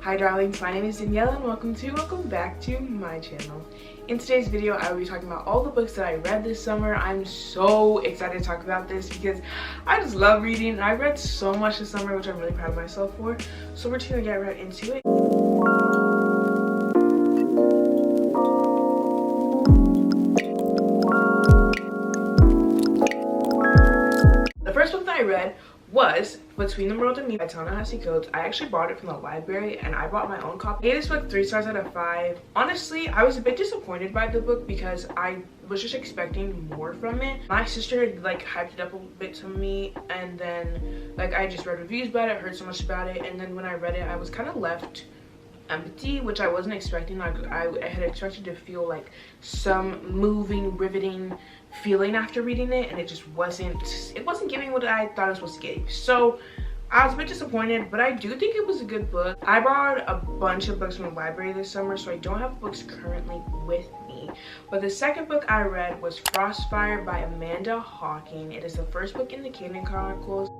Hi darlings, my name is Danielle and welcome back to my channel. In today's video, I will be talking about all the books that I read this summer. I'm so excited to talk about this because I just love reading and I read so much this summer, which I'm really proud of myself for. So we're just gonna get right into it. The first book that I read was Between the World and Me by Ta-Nehisi Coates. I actually bought it from the library and I bought my own copy. I gave this book 3 stars out of 5. Honestly, I was a bit disappointed by the book because I was just expecting more from it. My sister had like hyped it up a bit to me, and then like I just read reviews about it, heard so much about it, and then when I read it I was kind of left empty, which I wasn't expecting. Like I had expected to feel like some moving, riveting feeling after reading it, and it just wasn't giving what I thought it was supposed to give. So I was a bit disappointed, but I do think it was a good book. I borrowed a bunch of books from the library this summer, so I don't have books currently with me. But the second book I read was Frostfire by Amanda Hawking. It is the first book in the Canaan Chronicles.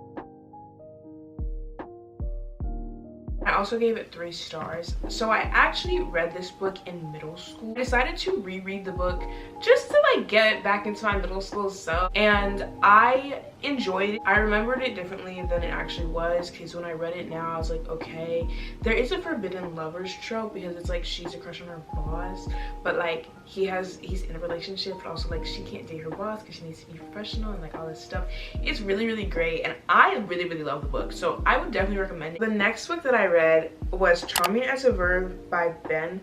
I also gave it 3 stars. So I actually read this book in middle school. I decided to reread the book just to like get it back into my middle school self, and I enjoyed it. I remembered it differently than it actually was, because when I read it now I was like, okay, there is a forbidden lovers trope, because it's like she's a crush on her boss, but like he's in a relationship, but also like she can't date her boss because she needs to be professional and like all this stuff. It's really great, and I really love the book, so I would definitely recommend it. The next book that I read was Charming as a Verb by Ben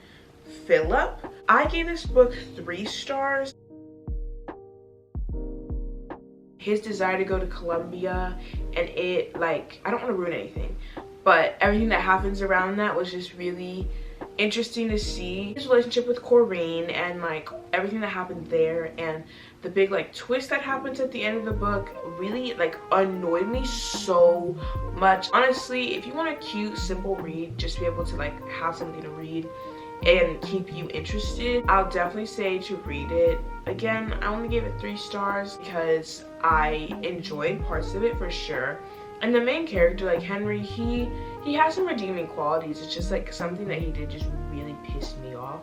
Phillip. I gave this book 3 stars. His desire to go to Colombia, and it like, I don't want to ruin anything, but everything that happens around that was just really interesting to see. His relationship with Corinne and like everything that happened there, and the big like twist that happens at the end of the book really like annoyed me so much. Honestly, if you want a cute, simple read, just to be able to like have something to read and keep you interested, I'll definitely say to read it. Again, I only gave it 3 stars because I enjoyed parts of it for sure, and the main character, like Henry, he has some redeeming qualities. It's just like something that he did just really pissed me off,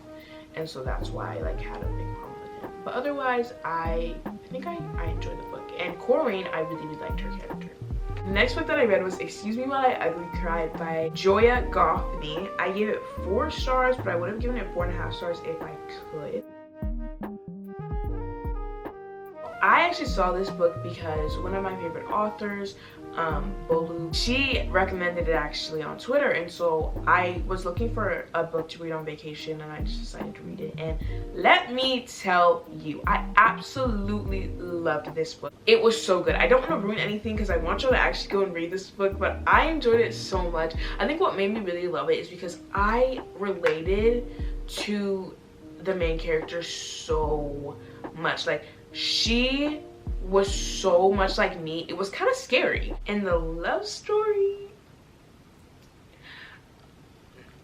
and so that's why I like had a big problem with him. But otherwise, I think I enjoyed the book, and Corinne, I really liked her character. The next book that I read was Excuse Me While I Ugly Cry by Joya Goffney. I gave it 4 stars, but I would have given it 4.5 stars if I could. I actually saw this book because one of my favorite authors, Bolu, she recommended it actually on Twitter, and so I was looking for a book to read on vacation, and I just decided to read it. And let me tell you, I absolutely loved this book. It was so good. I don't want to ruin anything because I want y'all to actually go and read this book, but I enjoyed it so much. I think what made me really love it is because I related to the main character so much. Like, she was so much like me. It was kind of scary. And the love story,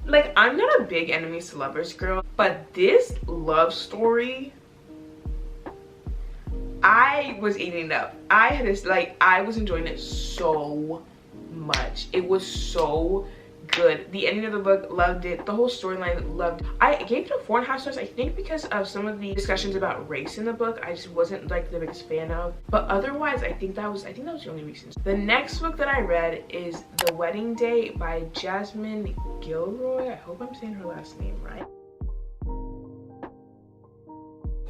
like, I'm not a big enemies to lovers girl, but this love story, I was eating it up. I had this, like, I was enjoying it so much. It was so good. The ending of the book, loved it. The whole storyline, loved it. I gave it a 4.5 stars, I think, because of some of the discussions about race in the book. I just wasn't like the biggest fan of, but otherwise I think that was the only reason. The next book that I read is The Wedding Day by Jasmine Gilroy. I hope I'm saying her last name right.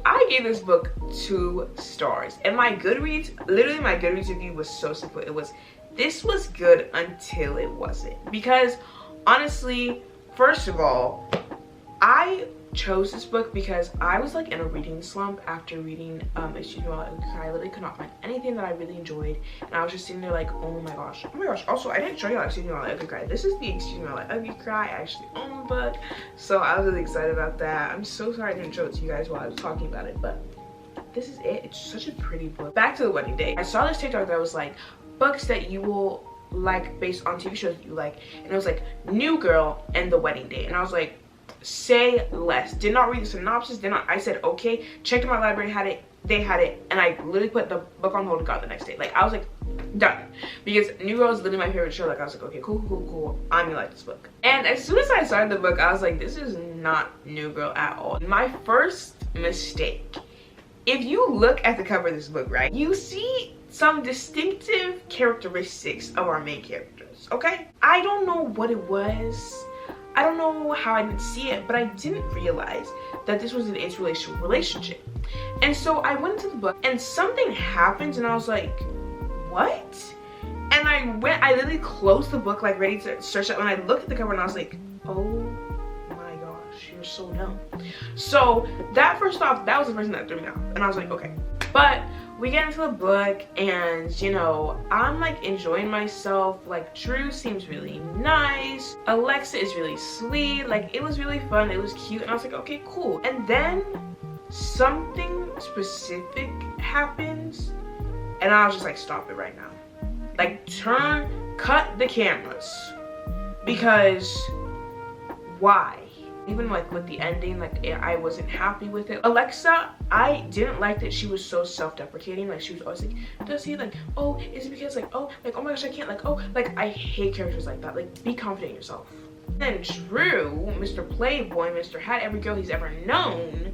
I gave this book 2 stars, and my Goodreads, literally my Goodreads review was so simple. It was, this was good until it wasn't. Because honestly, first of all, I chose this book because I was like in a reading slump after reading Excuse Me While I Ugly Cry. I literally could not find anything that I really enjoyed, and I was just sitting there like, oh my gosh. Also, I didn't show y'all Excuse Me While I Ugly Cry. This is the Excuse Me While I Ugly Cry. I actually own the book, so I was really excited about that. I'm so sorry I didn't show it to you guys while I was talking about it, but this is it. It's such a pretty book. Back to The Wedding Day. I saw this TikTok that was like, books that you will like based on TV shows that you like, and it was like New Girl and The Wedding Day, and I was like, say less. Did not read the synopsis, I said okay, checked in my library, had it, they had it, and I literally put the book on hold and got it the next day. Like, I was like, Done. Because New Girl is literally my favorite show. Like, I was like, okay, cool. I'm gonna like this book. And as soon as I started the book, I was like, this is not New Girl at all. My first mistake. If you look at the cover of this book, right, you see some distinctive characteristics of our main characters, okay? I don't know what it was. I don't know how I didn't see it, but I didn't realize that this was an interracial relationship. And so I went into the book and something happens and I was like, what? And I literally closed the book, like ready to search it. When I looked at the cover and I was like, oh my gosh, you're so dumb. So that first off, that was the first thing that threw me off. And I was like, okay. But we get into the book and, you know, I'm like enjoying myself. Like, Drew seems really nice. Alexa is really sweet. Like, it was really fun. It was cute. And I was like, okay, cool. And then something specific happens. And I was just like, stop it right now. Like, cut the cameras. Because why? Even like with the ending, like I wasn't happy with it. Alexa, I didn't like that she was so self-deprecating. Like, she was always like, does he, like, oh, is it because, like, oh my gosh, I can't, like, oh, like, I hate characters like that. Like, be confident in yourself. And Drew, Mr. Playboy, Mr. Had every girl he's ever known.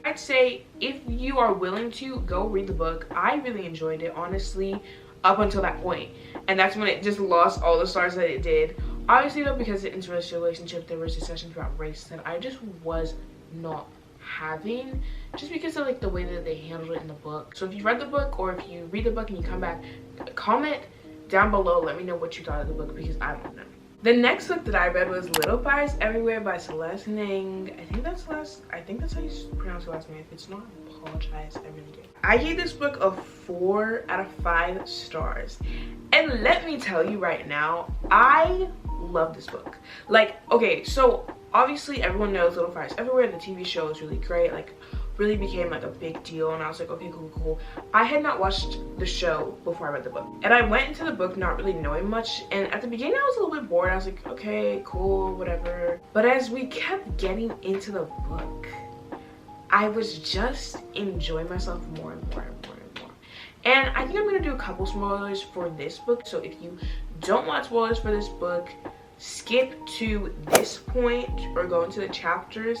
I'd say if you are willing to, go read the book. I really enjoyed it, honestly, up until that point. And that's when it just lost all the stars that it did. Obviously though, because it's an interracial relationship, there was discussions about race that I just was not having, just because of like the way that they handled it in the book. So if you read the book, or if you read the book and you come back, comment down below, let me know what you thought of the book, because I don't know. The next book that I read was Little Fires Everywhere by Celeste Ning. I think that's how you pronounce her last name. If it's not, I apologize. I really do. I gave this book a 4 out of 5 stars. And let me tell you right now, I love this book. Like, okay, so obviously everyone knows Little Fires Everywhere. The TV show is really great. Like, really became like a big deal, and I was like, okay, cool. I had not watched the show before I read the book, and I went into the book not really knowing much, and at the beginning I was a little bit bored. I was like, okay, cool, whatever. But as we kept getting into the book, I was just enjoying myself more and more. And I think I'm gonna do a couple spoilers for this book, so if you don't want spoilers for this book, skip to this point or go into the chapters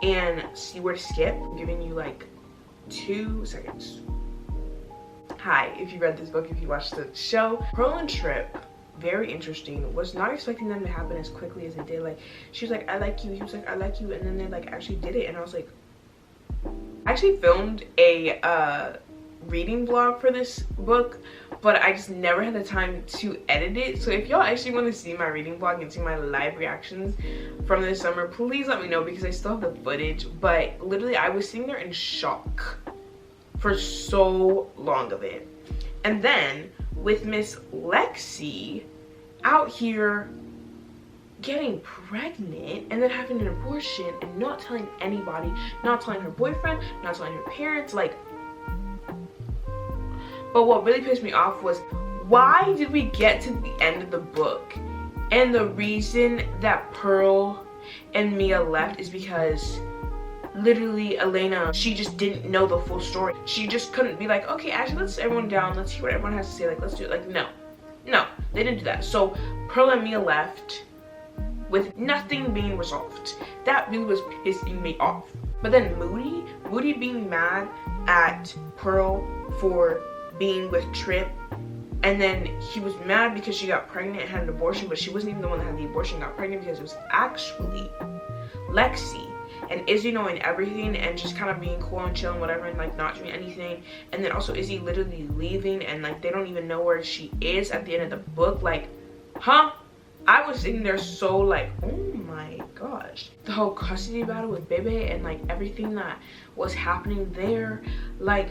and see where to skip. I'm giving you like 2 seconds. Hi, if you read this book, if you watched the show. Pearl and Trip, very interesting. Was not expecting them to happen as quickly as it did. Like, she was like, I like you. He was like, I like you. And then they like actually did it. And I was like, I actually filmed a reading vlog for this book, but I just never had the time to edit it. So if y'all actually want to see my reading vlog and see my live reactions from this summer, please let me know, because I still have the footage. But literally I was sitting there in shock for so long of it. And then with Miss Lexi out here getting pregnant and then having an abortion and not telling anybody, not telling her boyfriend, not telling her parents, like. But what really pissed me off was, why did we get to the end of the book and the reason that Pearl and Mia left is because literally Elena, she just didn't know the full story. She just couldn't be like, okay, actually let's sit everyone down, let's hear what everyone has to say, like let's do it. Like, no, they didn't do that. So Pearl and Mia left with nothing being resolved. That really was pissing me off. But then Moody being mad at Pearl for being with Trip, and then he was mad because she got pregnant and had an abortion, but she wasn't even the one that had the abortion, got pregnant, because it was actually Lexi. And Izzy knowing everything and just kind of being cool and chill and whatever, and like not doing anything. And then also Izzy literally leaving, and like they don't even know where she is at the end of the book. Like, huh? I was sitting there so like, oh my gosh. The whole custody battle with Bebe and like everything that was happening there, like,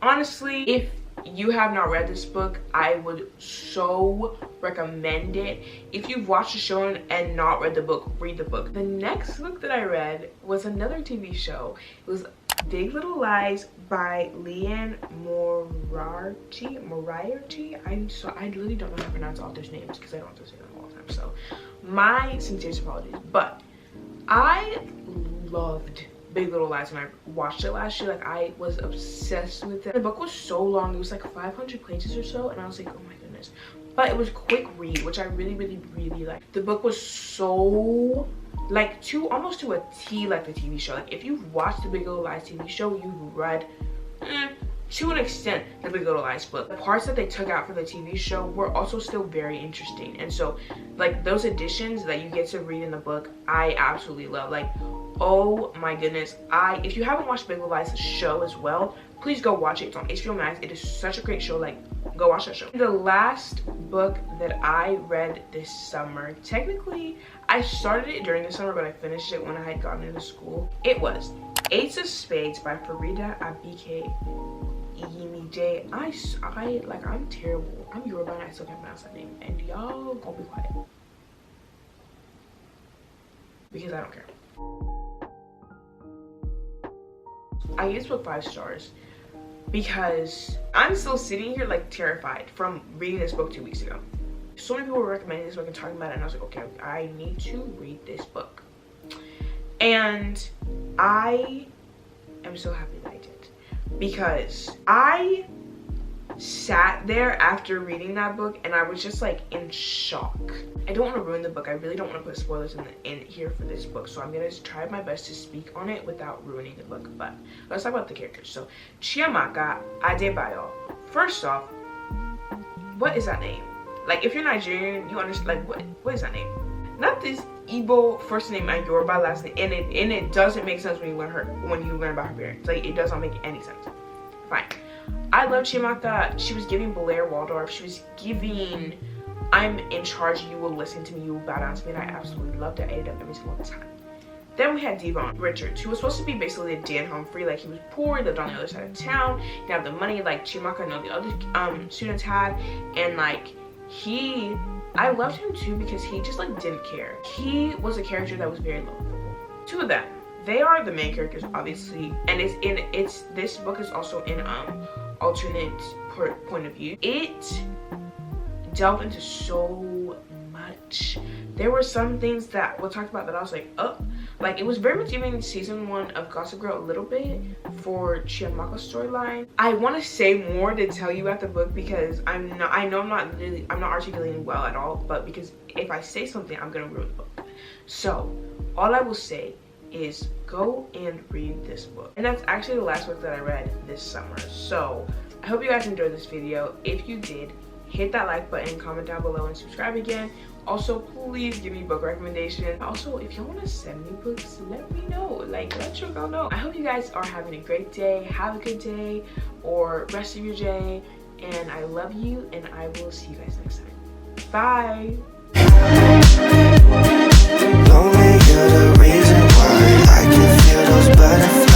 honestly, if you have not read this book, I would so recommend it. If you've watched the show and not read the book, read the book. The next book that I read was another TV show. It was Big Little Lies by Leanne Moriarty. I literally don't know how to pronounce authors' names because I don't have to say them all the time. So my sincerest apologies. But I loved Big Little Lies when I watched it last year. Like, I was obsessed with it. The book was so long. It was like 500 pages or so, and I was like, oh my goodness. But it was quick read, which I really liked. The book was so like almost to a T like the TV show. Like, if you've watched the Big Little Lies TV show, you've read to an extent the Big Little Lies book. The parts that they took out for the TV show were also still very interesting, and so like those additions that you get to read in the book, I absolutely love. Like, oh my goodness, if you haven't watched Big Little Lies show as well, please go watch it. It's on HBO Max. It is such a great show. Like, go watch that show. The last book that I read this summer, technically I started it during the summer, but I finished it when I had gotten into school. It was Ace of Spades by Farida Abike Iyimide. I'm terrible. I'm Yoruba and I still can't pronounce that name, and y'all gonna be quiet because I don't care. I gave this book 5 stars because I'm still sitting here like terrified from reading this book 2 weeks ago. So many people were recommending this book and talking about it, and I was like, okay, I need to read this book. And I am so happy that I did, because I sat there after reading that book and I was just like in shock. I don't want to ruin the book. I really don't want to put spoilers in here for this book, so I'm gonna try my best to speak on it without ruining the book. But let's talk about the characters. So Chiamaka Adebayo. First off, what is that name? Like, if you're Nigerian, you understand. Like, what is that name? Not this Igbo first name and Yoruba last name, and it doesn't make sense when you learn about her parents. Like, it does not make any sense. Fine. I love Chiamaka. She was giving Blair Waldorf. She was giving I'm in charge, you will listen to me, you will bow down to me, and I absolutely loved it. I ate it up every single time. Then we had Devon Richards, who was supposed to be basically a Dan Humphrey. Like, he was poor, he lived on the other side of town, he didn't have the money like Chiamaka and all the other students had, and like I loved him too because he just like didn't care. He was a character that was very lovable. 2 of them, they are the main characters, obviously, and this book is also in alternate point of view. It delved into so much. There were some things that were talked about that I was like, oh, like it was very much giving season 1 of Gossip Girl a little bit for Chiamaka's storyline. I want to say more to tell you about the book because I know I'm not articulating well at all, but because if I say something, I'm gonna ruin the book. So all I will say is go and read this book. And that's actually the last book that I read this summer. So I hope you guys enjoyed this video. If you did, hit that like button, comment down below, and subscribe again. Also, please give me book recommendations. Also, if y'all want to send me books, let me know. Like, let your girl know. I hope you guys are having a great day. Have a good day or rest of your day. And I love you, and I will see you guys next time. Bye. Lonely, you're the reason why I can feel those butterflies.